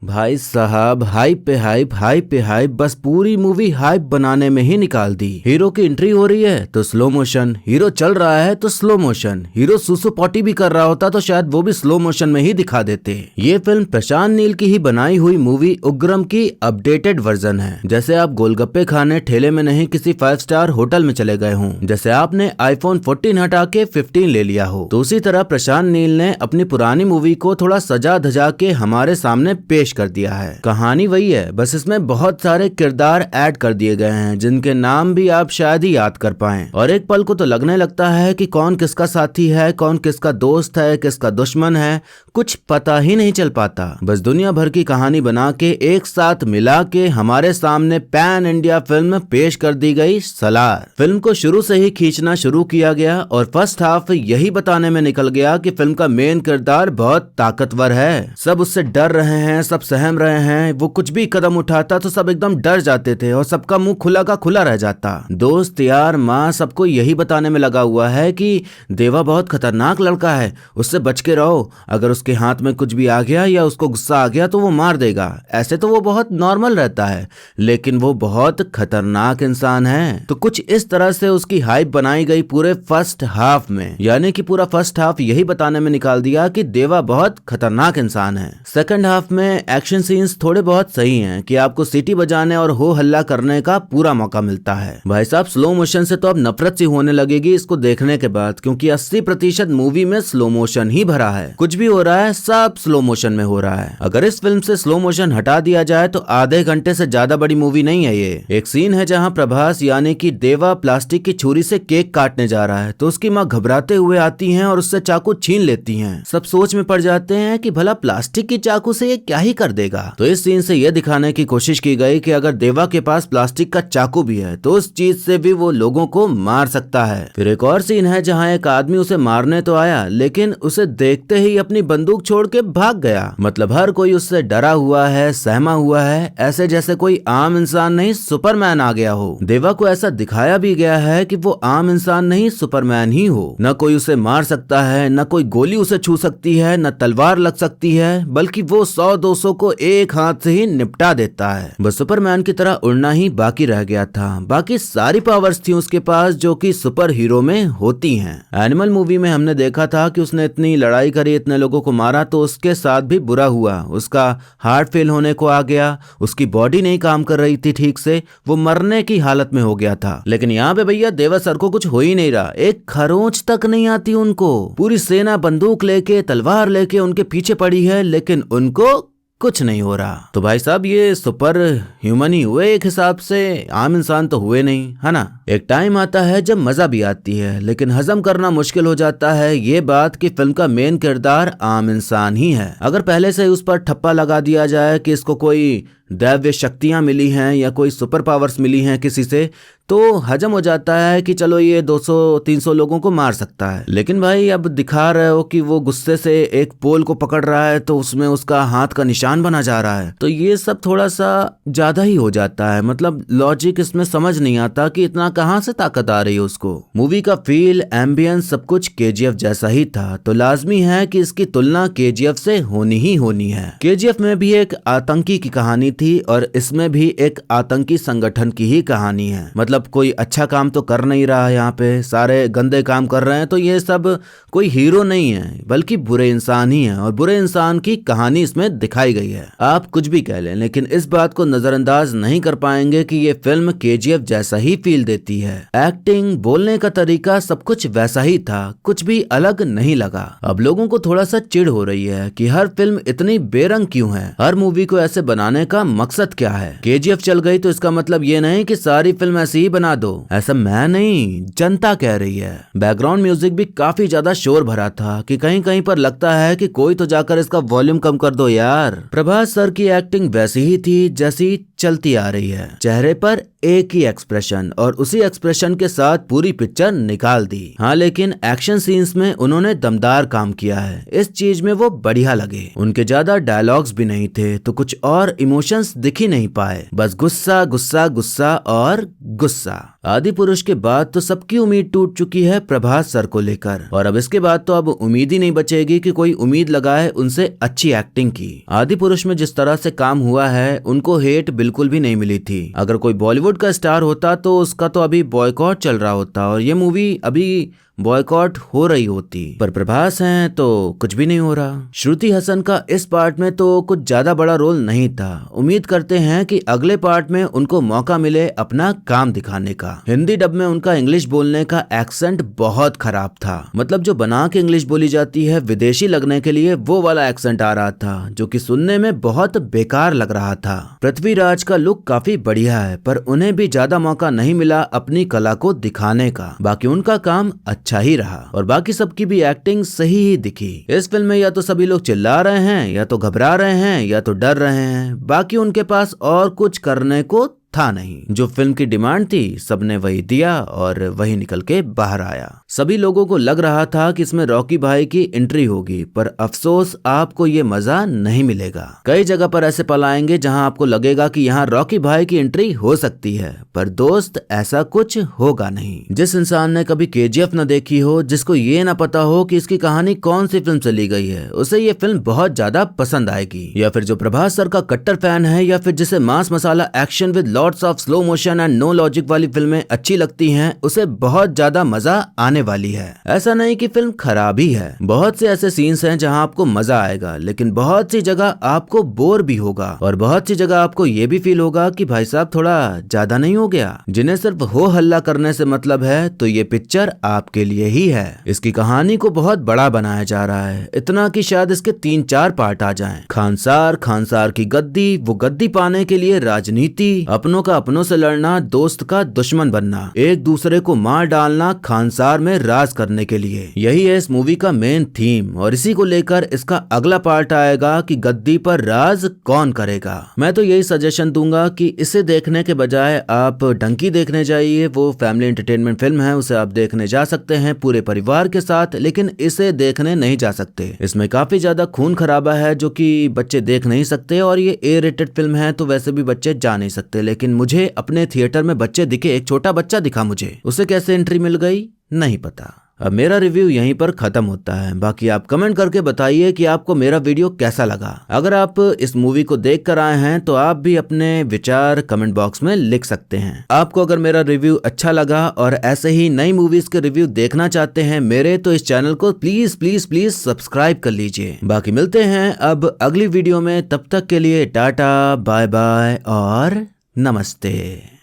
भाई साहब हाइप पे हाइप, हाइप पे हाइप, बस पूरी मूवी हाइप बनाने में ही निकाल दी। हीरो की एंट्री हो रही है तो स्लो मोशन, हीरो चल रहा है तो स्लो मोशन, हीरो सुसु पॉटी भी कर रहा होता तो शायद वो भी स्लो मोशन में ही दिखा देते। ये फिल्म प्रशांत नील की ही बनाई हुई मूवी उग्रम की अपडेटेड वर्जन है। जैसे आप गोलगप्पे खाने ठेले में नहीं किसी 5 स्टार होटल में चले गए हों, जैसे आपने आईफोन 14 हटा के 15 ले लिया हो, तो उसी तरह प्रशांत नील ने अपनी पुरानी मूवी को थोड़ा सजा धजा के हमारे सामने पेश कर दिया है। कहानी वही है, बस इसमें बहुत सारे किरदार ऐड कर दिए गए हैं जिनके नाम भी आप शायद ही याद कर पाएं, और एक पल को तो लगने लगता है कि कौन किसका साथी है, कौन किसका दोस्त है, किसका दुश्मन है, कुछ पता ही नहीं चल पाता। बस दुनिया भर की कहानी बना के एक साथ मिला के हमारे सामने पैन इंडिया फिल्म पेश कर दी गई सलार। फिल्म को शुरू से ही खींचना शुरू किया गया और फर्स्ट हाफ यही बताने में निकल गया कि फिल्म का मेन किरदार बहुत ताकतवर है। सब उससे डर रहे हैं, सब सहम रहे हैं, वो कुछ भी कदम उठाता तो सब एकदम डर जाते थे और सबका मुंह खुला का खुला रह जाता। दोस्त यार माँ सबको यही बताने में लगा हुआ है कि देवा बहुत खतरनाक लड़का है, उससे बच के रहो, अगर उसके हाथ में कुछ भी आ गया या उसको गुस्सा आ गया तो वो मार देगा। ऐसे तो वो बहुत नॉर्मल रहता है लेकिन वो बहुत खतरनाक इंसान है। तो कुछ इस तरह से उसकी हाइप बनाई गई पूरे फर्स्ट हाफ में, यानी कि पूरा फर्स्ट हाफ यही बताने में निकाल दिया कि देवा बहुत खतरनाक इंसान है। सेकंड हाफ में एक्शन सीन्स थोड़े बहुत सही हैं कि आपको सीटी बजाने और हो हल्ला करने का पूरा मौका मिलता है। भाई साहब स्लो मोशन से तो अब नफरत सी होने लगेगी इसको देखने के बाद, क्योंकि 80% मूवी में स्लो मोशन ही भरा है। कुछ भी हो रहा है सब स्लो मोशन में हो रहा है। अगर इस फिल्म से स्लो मोशन हटा दिया जाए तो आधे घंटे से ज्यादा बड़ी मूवी नहीं है ये। एक सीन है जहाँ प्रभास यानी कि देवा प्लास्टिक की छुरी से केक काटने जा रहा है तो उसकी माँ घबराते हुए आती है और उससे चाकू छीन लेती है। सब सोच में पड़ जाते हैं कि भला प्लास्टिक की चाकू से ये क्या ही कर देगा। तो इस सीन से यह दिखाने की कोशिश की गई कि अगर देवा के पास प्लास्टिक का चाकू भी है तो उस चीज से भी वो लोगों को मार सकता है। फिर एक और सीन है जहाँ एक आदमी उसे मारने तो आया लेकिन उसे देखते ही अपनी बंदूक छोड़ के भाग गया। मतलब हर कोई उससे डरा हुआ है, सहमा हुआ है, ऐसे जैसे कोई आम इंसान नहीं सुपरमैन आ गया हो। देवा को ऐसा दिखाया भी गया है कि वो आम इंसान नहीं सुपरमैन ही हो। न कोई उसे मार सकता है, न कोई गोली उसे छू सकती है, न तलवार लग सकती है, बल्कि वो 100-200 को एक हाथ से ही निपटा देता है। बस सुपरमैन की तरह उड़ना ही बाकी रह गया था। बाकी सारी पावर्स थी उसके पास जो कि सुपर हीरो में होती हैं। एनिमल मूवी में हमने देखा था कि उसने इतनी लड़ाई करी, इतने लोगों को मारा तो उसके साथ भी बुरा हुआ। उसका हार्ट फेल होने को आ गया, उसकी बॉडी नहीं काम कर रही थी ठीक से, वो मरने की हालत में हो गया था। लेकिन यहाँ पे भैया देवा सर को कुछ हो ही नहीं रहा, एक खरोंच तक नहीं आती उनको। पूरी सेना बंदूक लेके तलवार लेके उनके पीछे पड़ी है लेकिन उनको कुछ नहीं हो रहा। तो भाई साहब ये सुपर ह्यूमन ही हुए एक हिसाब से, आम इंसान तो हुए नहीं, है ना। एक टाइम आता है जब मजा भी आती है लेकिन हजम करना मुश्किल हो जाता है ये बात कि फिल्म का मेन किरदार आम इंसान ही है। अगर पहले से उस पर ठप्पा लगा दिया जाए कि इसको कोई दैव्य शक्तियां मिली हैं या कोई सुपर पावर्स मिली हैं किसी से, तो हजम हो जाता है कि चलो ये 200-300 लोगों को मार सकता है। लेकिन भाई अब दिखा रहे हो कि वो गुस्से से एक पोल को पकड़ रहा है तो उसमें उसका हाथ का निशान बना जा रहा है, तो ये सब थोड़ा सा ज्यादा ही हो जाता है। मतलब लॉजिक इसमें समझ नहीं आता कि इतना कहाँ से ताकत आ रही है उसको। मूवी का फील, एम्बियंस सब कुछ केजीएफ जैसा ही था, तो लाजमी है कि इसकी तुलना केजीएफ से होनी ही होनी है। केजीएफ में भी एक आतंकी की कहानी थी और इसमें भी एक आतंकी संगठन की ही कहानी है। मतलब कोई अच्छा काम तो कर नहीं रहा, यहाँ पे सारे गंदे काम कर रहे हैं, तो ये सब कोई हीरो नहीं है बल्कि बुरे इंसान ही है और बुरे इंसान की कहानी इसमें दिखाई गई है। आप कुछ भी कह लें लेकिन इस बात को नजरअंदाज नहीं कर पाएंगे कि ये फिल्म केजीएफ जैसा ही फील देती है। एक्टिंग, बोलने का तरीका सब कुछ वैसा ही था, कुछ भी अलग नहीं लगा। अब लोगों को थोड़ा सा चिढ़ हो रही है कि हर फिल्म इतनी बेरंग क्यों है, हर मूवी को ऐसे बनाने का मकसद क्या है। केजीएफ चल गई तो इसका मतलब ये नहीं कि सारी फिल्म ऐसी ही बना दो, ऐसा मैं नहीं जनता कह रही है। बैकग्राउंड म्यूजिक भी काफी ज्यादा शोर भरा था कि कहीं कहीं पर लगता है कि कोई तो जाकर इसका वॉल्यूम कम कर दो यार। प्रभास सर की एक्टिंग वैसी ही थी जैसी चलती आ रही है, चेहरे पर एक ही एक्सप्रेशन और उसी एक्सप्रेशन के साथ पूरी पिक्चर निकाल दी। हाँ, लेकिन एक्शन सीन्स में उन्होंने दमदार काम किया है, इस चीज में वो बढ़िया लगे। उनके ज्यादा डायलॉग्स भी नहीं थे तो कुछ और इमोशंस दिख ही नहीं पाए, बस गुस्सा गुस्सा गुस्सा और गुस्सा। आदि पुरुष के बाद तो सबकी उम्मीद टूट चुकी है प्रभास सर को लेकर, और अब इसके बाद तो अब उम्मीद ही नहीं बचेगी कि कोई उम्मीद लगाए उनसे अच्छी एक्टिंग की। आदि पुरुष में जिस तरह से काम हुआ है उनको हेट बिल्कुल भी नहीं मिली थी। अगर कोई बॉलीवुड का स्टार होता तो उसका तो अभी बॉयकॉट चल रहा होता और ये मूवी अभी बॉयकॉट हो रही होती, पर प्रभास हैं तो कुछ भी नहीं हो रहा। श्रुति हसन का इस पार्ट में तो कुछ ज्यादा बड़ा रोल नहीं था। उम्मीद करते हैं कि अगले पार्ट में उनको मौका मिले अपना काम दिखाने का। हिंदी डब में उनका इंग्लिश बोलने का एक्सेंट बहुत खराब था, मतलब जो बना के इंग्लिश बोली जाती है विदेशी लगने के लिए, वो वाला एक्सेंट आ रहा था जो कि सुनने में बहुत बेकार लग रहा था। पृथ्वीराज का लुक काफी बढ़िया है, पर उन्हें भी ज्यादा मौका नहीं मिला अपनी कला को दिखाने का। बाकी उनका काम अच्छा ही रहा और बाकी सबकी भी एक्टिंग सही ही दिखी। इस फिल्म में या तो सभी लोग चिल्ला रहे हैं, या तो घबरा रहे हैं, या तो डर रहे हैं। बाकी उनके पास और कुछ करने को था नहीं। जो फिल्म की डिमांड थी सबने वही दिया और वही निकल के बाहर आया। सभी लोगों को लग रहा था कि इसमें रॉकी भाई की एंट्री होगी, पर अफसोस आपको ये मजा नहीं मिलेगा। कई जगह पर ऐसे पल आएंगे जहां आपको लगेगा कि यहाँ रॉकी भाई की एंट्री हो सकती है, पर दोस्त ऐसा कुछ होगा नहीं। जिस इंसान ने कभी केजीएफ न देखी हो, जिसको ये न पता हो कि इसकी कहानी कौन सी फिल्म से ली गई है, उसे ये फिल्म बहुत ज्यादा पसंद आएगी। या फिर जो प्रभास सर का कट्टर फैन है, या फिर जिसे mass masala action with lots of slow motion and no logic वाली फिल्में अच्छी लगती हैं, उसे बहुत ज्यादा मजा आने वाली है। ऐसा नहीं कि फिल्म खराब ही है, बहुत से ऐसे सीन्स हैं जहां आपको मजा आएगा, लेकिन बहुत सी जगह आपको बोर भी होगा और बहुत सी जगह आपको ये भी फील होगा कि भाई साहब थोड़ा ज्यादा नहीं हो गया। जिन्हें सिर्फ हो हल्ला करने से मतलब है तो ये पिक्चर आपके लिए ही है। इसकी कहानी को बहुत बड़ा बनाया जा रहा है, इतना कि शायद इसके 3-4 पार्ट आ जाएं। खानसार की गद्दी, वो गद्दी पाने के लिए राजनीति, अपनों का अपनों से लड़ना, दोस्त का दुश्मन बनना, एक दूसरे को मार डालना खानसार में राज करने के लिए, यही है इस मूवी का मेन थीम। और इसी को लेकर इसका अगला पार्ट आएगा कि गद्दी पर राज कौन करेगा। मैं तो यही सजेशन दूंगा कि इसे देखने के बजाय आप डंकी देखने जाइए। वो फैमिली एंटरटेनमेंट फिल्म है, उसे आप देखने जा सकते हैं पूरे परिवार के साथ, लेकिन इसे देखने नहीं जा सकते। इसमें काफी ज्यादा खून खराबा है जो कि बच्चे देख नहीं सकते, और ये ए रेटेड फिल्म है तो वैसे भी बच्चे जा नहीं सकते। लेकिन मुझे अपने थिएटर में बच्चे दिखे, एक छोटा बच्चा दिखा मुझे, उसे कैसे एंट्री मिल गई नहीं पता। अब मेरा रिव्यू यहीं पर खत्म होता है। बाकी आप कमेंट करके बताइए कि आपको मेरा वीडियो कैसा लगा। अगर आप इस मूवी को देख कर आए हैं तो आप भी अपने विचार कमेंट बॉक्स में लिख सकते हैं। आपको अगर मेरा रिव्यू अच्छा लगा और ऐसे ही नई मूवीज के रिव्यू देखना चाहते हैं मेरे, तो इस चैनल को प्लीज प्लीज प्लीज सब्सक्राइब कर लीजिए। बाकी मिलते हैं अब अगली वीडियो में, तब तक के लिए टाटा बाय बाय और नमस्ते।